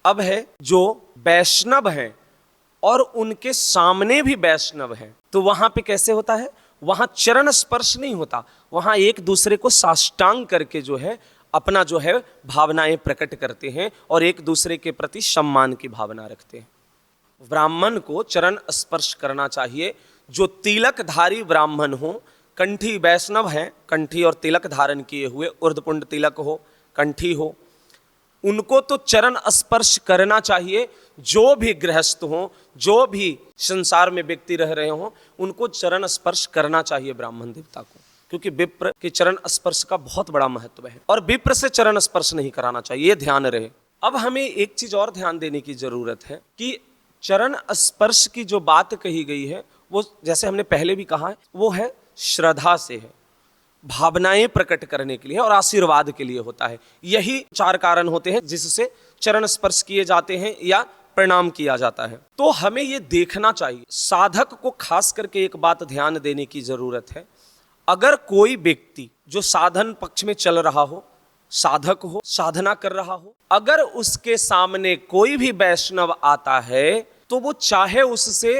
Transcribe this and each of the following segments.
अब है जो वैष्णव हैं और उनके सामने भी वैष्णव हैं, तो वहां पे कैसे होता है, वहां चरण स्पर्श नहीं होता, वहां एक दूसरे को साष्टांग करके जो है अपना जो है भावनाएं प्रकट करते हैं और एक दूसरे के प्रति सम्मान की भावना रखते हैं। ब्राह्मण को चरण स्पर्श करना चाहिए। जो तिलकधारी ब्राह्मण हो, कंठी वैष्णव है, कंठी और तिलक धारण किए हुए, उर्धपुंड तिलक हो, कंठी हो, उनको तो चरण स्पर्श करना चाहिए। जो भी गृहस्थ हो, जो भी संसार में व्यक्ति रह रहे हो, उनको चरण स्पर्श करना चाहिए ब्राह्मण देवता को, क्योंकि विप्र के चरण स्पर्श का बहुत बड़ा महत्व है और विप्र से चरण स्पर्श नहीं कराना चाहिए, ये ध्यान रहे। अब हमें एक चीज और ध्यान देने की जरूरत है कि चरण स्पर्श की जो बात कही गई है वो, जैसे हमने पहले भी कहा है, वो है श्रद्धा से है, भावनाएं प्रकट करने के लिए और आशीर्वाद के लिए होता है। यही 4 कारण होते हैं जिससे चरण स्पर्श किए जाते हैं या प्रणाम किया जाता है। तो हमें ये देखना चाहिए, साधक को खास करके एक बात ध्यान देने की जरूरत है। अगर कोई व्यक्ति जो साधन पक्ष में चल रहा हो, साधक हो, साधना कर रहा हो, अगर उसके सामने कोई भी वैष्णव आता है तो वो चाहे उससे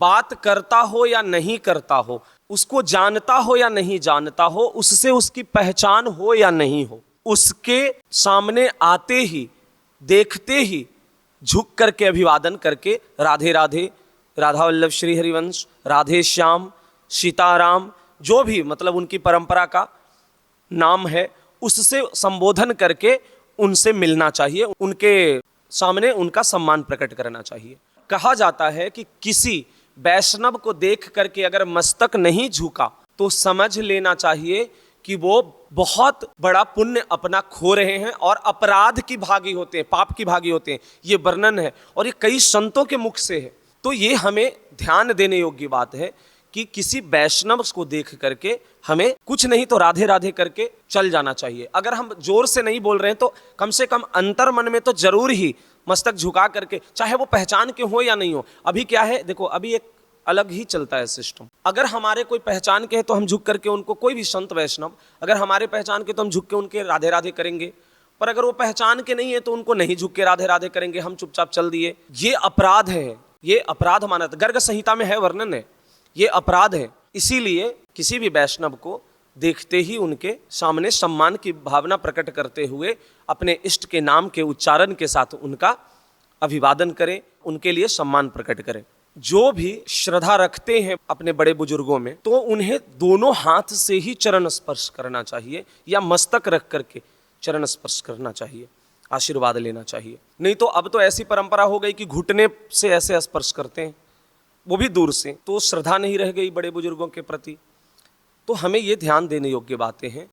बात करता हो या नहीं करता हो, उसको जानता हो या नहीं जानता हो, उससे उसकी पहचान हो या नहीं हो, उसके सामने आते ही, देखते ही झुक करके अभिवादन करके राधे राधे, राधा वल्लभ श्री हरिवंश, राधे श्याम, सीताराम, जो भी मतलब उनकी परंपरा का नाम है, उससे संबोधन करके उनसे मिलना चाहिए, उनके सामने उनका सम्मान प्रकट करना चाहिए। कहा जाता है कि किसी वैष्णव को देख करके अगर मस्तक नहीं झुका तो समझ लेना चाहिए कि वो बहुत बड़ा पुण्य अपना खो रहे हैं और अपराध की भागी होते हैं, पाप की भागी होते हैं। ये वर्णन है और ये कई संतों के मुख से है। तो ये हमें ध्यान देने योग्य बात है कि किसी वैष्णव को देख करके हमें कुछ नहीं तो राधे राधे करके चल जाना चाहिए। अगर हम जोर से नहीं बोल रहे हैं तो कम से कम अंतर मन में तो जरूर ही मस्तक झुका करके, चाहे वो पहचान के हो या नहीं हो। अभी क्या है, देखो अभी एक अलग ही चलता है सिस्टम। अगर हमारे कोई पहचान के है तो हम झुक करके उनको, कोई भी संत वैष्णव अगर हमारे पहचान के तो हम झुक के उनके राधे राधे करेंगे, पर अगर वो पहचान के नहीं है तो उनको नहीं झुक के राधे राधे करेंगे, हम चुपचाप चल दिए। ये अपराध है, ये अपराध माना, गर्ग संहिता में है, वर्णन है, ये अपराध है। इसीलिए किसी भी वैष्णव को देखते ही उनके सामने सम्मान की भावना प्रकट करते हुए अपने इष्ट के नाम के उच्चारण के साथ उनका अभिवादन करें, उनके लिए सम्मान प्रकट करें। जो भी श्रद्धा रखते हैं अपने बड़े बुजुर्गों में, तो उन्हें दोनों हाथ से ही चरण स्पर्श करना चाहिए या मस्तक रख करके चरण स्पर्श करना चाहिए, आशीर्वाद लेना चाहिए। नहीं तो अब तो ऐसी परंपरा हो गई कि घुटने से ऐसे स्पर्श करते हैं, वो भी दूर से, तो श्रद्धा नहीं रह गई बड़े बुजुर्गों के प्रति। तो हमें ये ध्यान देने योग्य बातें हैं।